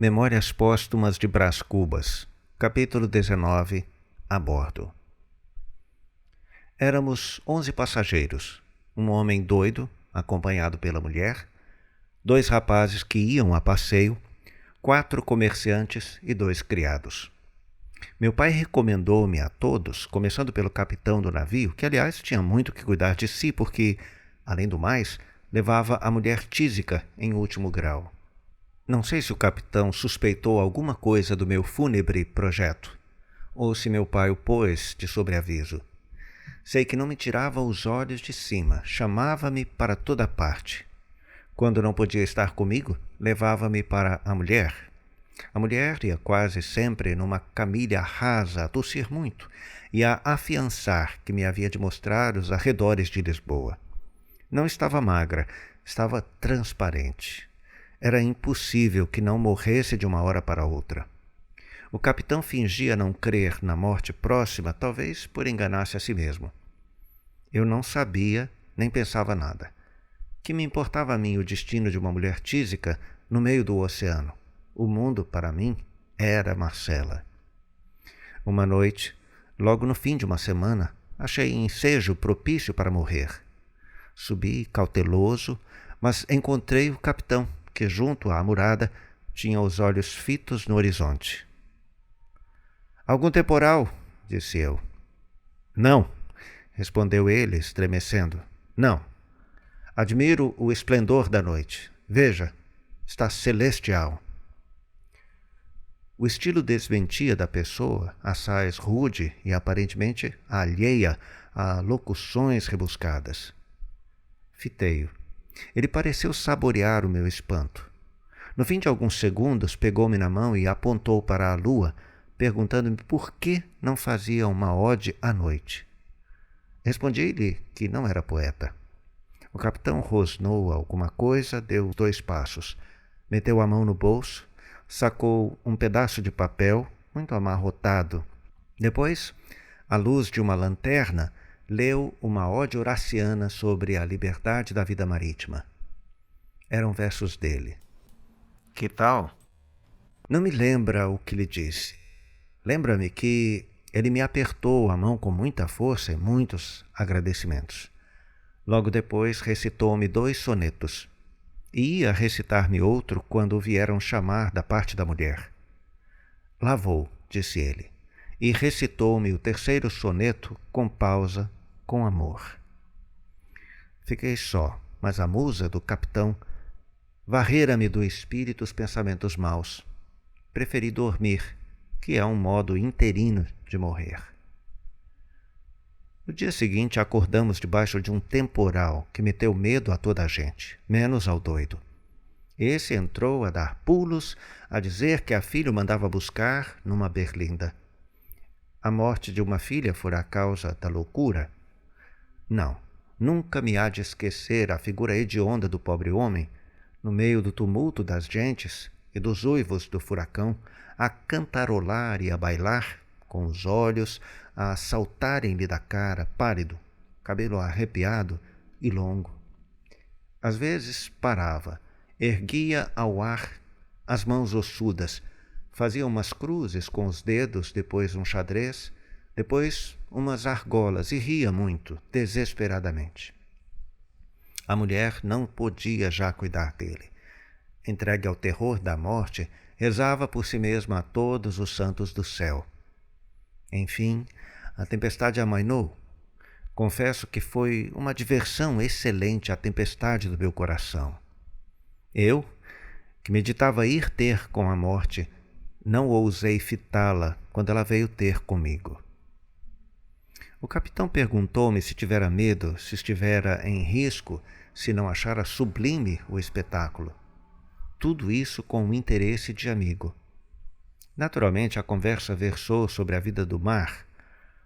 Memórias Póstumas de Brás Cubas, capítulo 19, a bordo. Éramos 11 passageiros, um homem doido, acompanhado pela mulher, 2 rapazes que iam a passeio, 4 comerciantes e 2 criados. Meu pai recomendou-me a todos, começando pelo capitão do navio, que aliás tinha muito que cuidar de si porque, além do mais, levava a mulher tísica em último grau. Não sei se o capitão suspeitou alguma coisa do meu fúnebre projeto, ou se meu pai o pôs de sobreaviso. Sei que não me tirava os olhos de cima, chamava-me para toda parte. Quando não podia estar comigo, levava-me para a mulher. A mulher ia quase sempre numa camilha rasa a tossir muito e a afiançar que me havia de mostrar os arredores de Lisboa. Não estava magra, estava transparente. Era impossível que não morresse de uma hora para outra. O capitão fingia não crer na morte próxima, talvez por enganar-se a si mesmo. Eu não sabia, nem pensava nada. Que me importava a mim o destino de uma mulher tísica no meio do oceano? O mundo, para mim, era Marcela. Uma noite, logo no fim de uma semana, achei ensejo propício para morrer. Subi cauteloso, mas encontrei o capitão, que junto à murada tinha os olhos fitos no horizonte. "Algum temporal?" disse eu. "Não", respondeu ele, estremecendo. "Não. Admiro o esplendor da noite. Veja, está celestial." O estilo desmentia da pessoa, assaz rude e aparentemente alheia a locuções rebuscadas. Fitei-o. Ele pareceu saborear o meu espanto. No fim de alguns segundos, pegou-me na mão e apontou para a lua, perguntando-me por que não fazia uma ode à noite. Respondi-lhe que não era poeta. O capitão rosnou alguma coisa, deu 2 passos, meteu a mão no bolso, sacou um pedaço de papel, muito amarrotado. Depois, à luz de uma lanterna, leu uma ode horaciana sobre a liberdade da vida marítima. Eram versos dele. "Que tal?" Não me lembra o que lhe disse. Lembra-me que ele me apertou a mão com muita força e muitos agradecimentos. Logo depois recitou-me 2 sonetos. E ia recitar-me outro quando o vieram chamar da parte da mulher. "Lá vou", disse ele, e recitou-me o 3º soneto com pausa, com amor. Fiquei só, mas a musa do capitão varrera-me do espírito os pensamentos maus. Preferi dormir, que é um modo interino de morrer. No dia seguinte acordamos debaixo de um temporal que meteu medo a toda a gente, menos ao doido. Esse entrou a dar pulos, a dizer que a filha o mandava buscar numa berlinda. A morte de uma filha fora a causa da loucura? Não, nunca me há de esquecer a figura hedionda do pobre homem, no meio do tumulto das gentes e dos uivos do furacão, a cantarolar e a bailar, com os olhos a saltarem-lhe da cara, pálido, cabelo arrepiado e longo. Às vezes parava, erguia ao ar as mãos ossudas, fazia umas cruzes com os dedos, depois um xadrez, depois umas argolas e ria muito, desesperadamente. A mulher não podia já cuidar dele. Entregue ao terror da morte, rezava por si mesma a todos os santos do céu. Enfim, a tempestade amainou. Confesso que foi uma diversão excelente a tempestade do meu coração. Eu, que meditava ir ter com a morte, não ousei fitá-la quando ela veio ter comigo. O capitão perguntou-me se tivera medo, se estivera em risco, se não achara sublime o espetáculo. Tudo isso com um interesse de amigo. Naturalmente, a conversa versou sobre a vida do mar.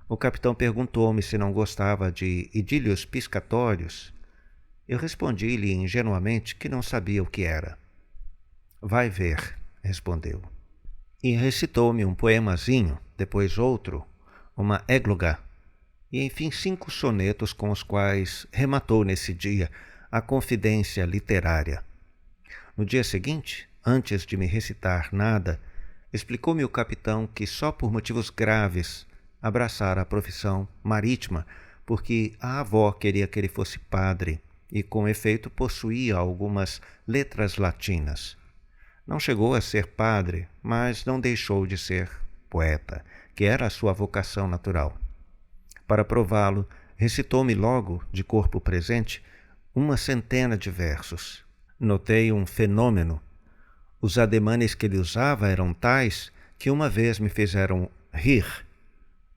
O capitão perguntou-me se não gostava de idílios piscatórios. Eu respondi-lhe ingenuamente que não sabia o que era. "Vai ver", respondeu. E recitou-me um poemazinho, depois outro, uma égloga, e enfim 5 sonetos com os quais rematou nesse dia a confidência literária. No dia seguinte, antes de me recitar nada, explicou-me o capitão que só por motivos graves abraçara a profissão marítima, porque a avó queria que ele fosse padre e, com efeito, possuía algumas letras latinas. Não chegou a ser padre, mas não deixou de ser poeta, que era a sua vocação natural. Para prová-lo, recitou-me logo, de corpo presente, 100 de versos. Notei um fenômeno. Os ademanes que ele usava eram tais que uma vez me fizeram rir.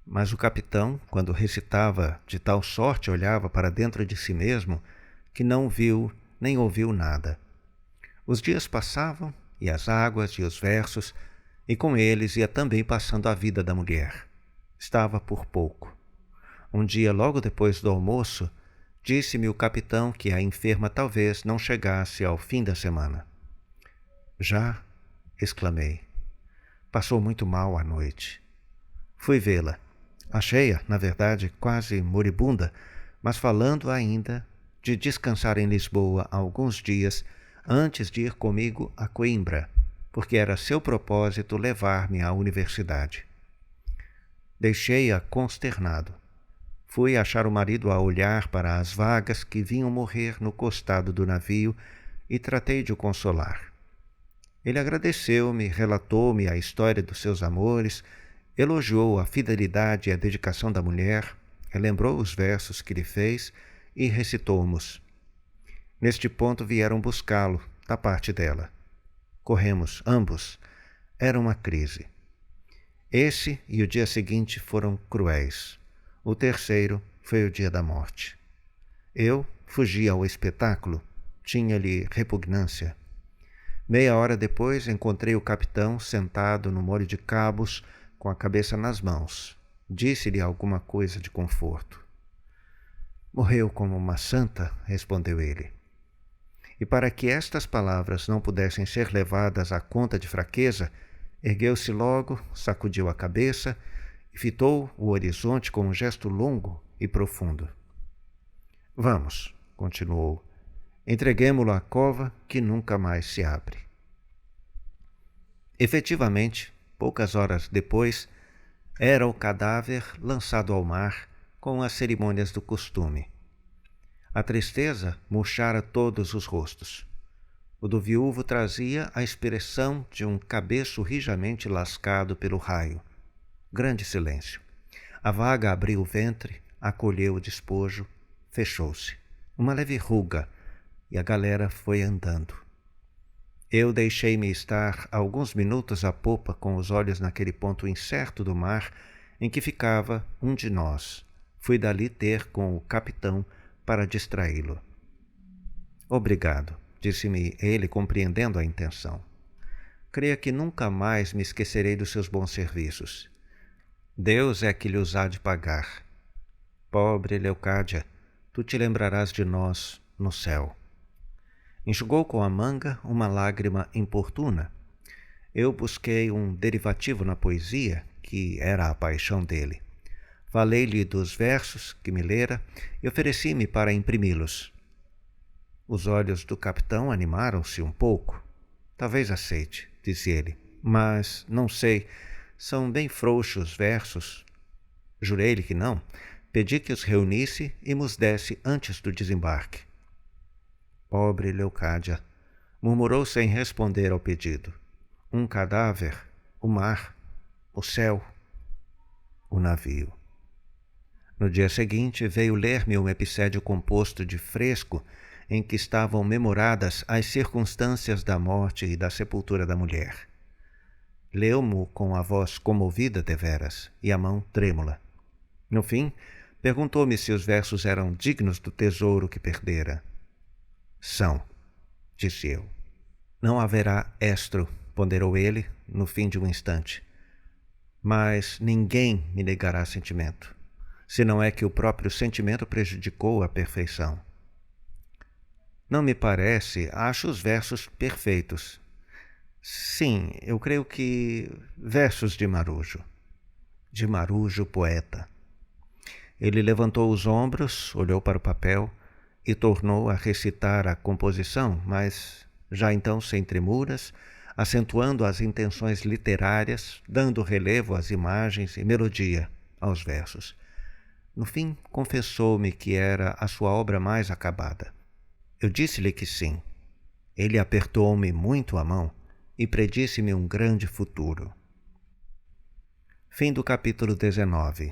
Mas o capitão, quando recitava de tal sorte, olhava para dentro de si mesmo que não viu nem ouviu nada. Os dias passavam, e as águas e os versos, e com eles ia também passando a vida da mulher. Estava por pouco. Um dia, logo depois do almoço, disse-me o capitão que a enferma talvez não chegasse ao fim da semana. Já? Exclamei. Passou muito mal à noite. Fui vê-la. Achei-a, na verdade, quase moribunda, mas falando ainda de descansar em Lisboa alguns dias antes de ir comigo a Coimbra, porque era seu propósito levar-me à universidade. Deixei-a consternado. Fui achar o marido a olhar para as vagas que vinham morrer no costado do navio e tratei de o consolar. Ele agradeceu-me, relatou-me a história dos seus amores, elogiou a fidelidade e a dedicação da mulher, relembrou os versos que lhe fez e recitou-mos. Neste ponto vieram buscá-lo, da parte dela. Corremos, ambos. Era uma crise. Esse e o dia seguinte foram cruéis. O terceiro foi o dia da morte. Eu fugi ao espetáculo, tinha-lhe repugnância. Meia hora depois encontrei o capitão sentado no molho de cabos, com a cabeça nas mãos. Disse-lhe alguma coisa de conforto. Morreu como uma santa, respondeu ele. E para que estas palavras não pudessem ser levadas à conta de fraqueza, ergueu-se logo, sacudiu a cabeça e fitou o horizonte com um gesto longo e profundo. Vamos, continuou, entreguemo-lo à cova que nunca mais se abre. Efetivamente, poucas horas depois, era o cadáver lançado ao mar com as cerimônias do costume. A tristeza murchara todos os rostos. O do viúvo trazia a expressão de um cabeço rijamente lascado pelo raio. Grande silêncio. A vaga abriu o ventre, acolheu o despojo, fechou-se. Uma leve ruga, e a galera foi andando. Eu deixei-me estar alguns minutos à popa com os olhos naquele ponto incerto do mar em que ficava um de nós. Fui dali ter com o capitão para distraí-lo. Obrigado, disse-me ele, compreendendo a intenção. Creia que nunca mais me esquecerei dos seus bons serviços. Deus é que lhe os há de pagar. Pobre Leocádia, tu te lembrarás de nós no céu. Enxugou com a manga uma lágrima importuna. Eu busquei um derivativo na poesia, que era a paixão dele. Falei-lhe dos versos que me lera e ofereci-me para imprimi-los. Os olhos do capitão animaram-se um pouco. Talvez aceite, disse ele, mas não sei, são bem frouxos versos. Jurei-lhe que não. Pedi que os reunisse e nos desse antes do desembarque. Pobre Leocádia, murmurou sem responder ao pedido. Um cadáver, o mar, o céu, o navio. No dia seguinte veio ler-me um epissédio composto de fresco em que estavam memoradas as circunstâncias da morte e da sepultura da mulher. Leu-mo com a voz comovida deveras e a mão trêmula. No fim, perguntou-me se os versos eram dignos do tesouro que perdera. São, disse eu. Não haverá estro, ponderou ele, no fim de um instante. Mas ninguém me negará sentimento, se não é que o próprio sentimento prejudicou a perfeição. Não me parece, acho os versos perfeitos. Sim, eu creio que versos de Marujo. De Marujo, poeta. Ele levantou os ombros, olhou para o papel e tornou a recitar a composição, mas, já então sem tremuras, acentuando as intenções literárias, dando relevo às imagens e melodia aos versos. No fim, confessou-me que era a sua obra mais acabada. Eu disse-lhe que sim. Ele apertou-me muito a mão e predisse-me um grande futuro. Fim do capítulo 19.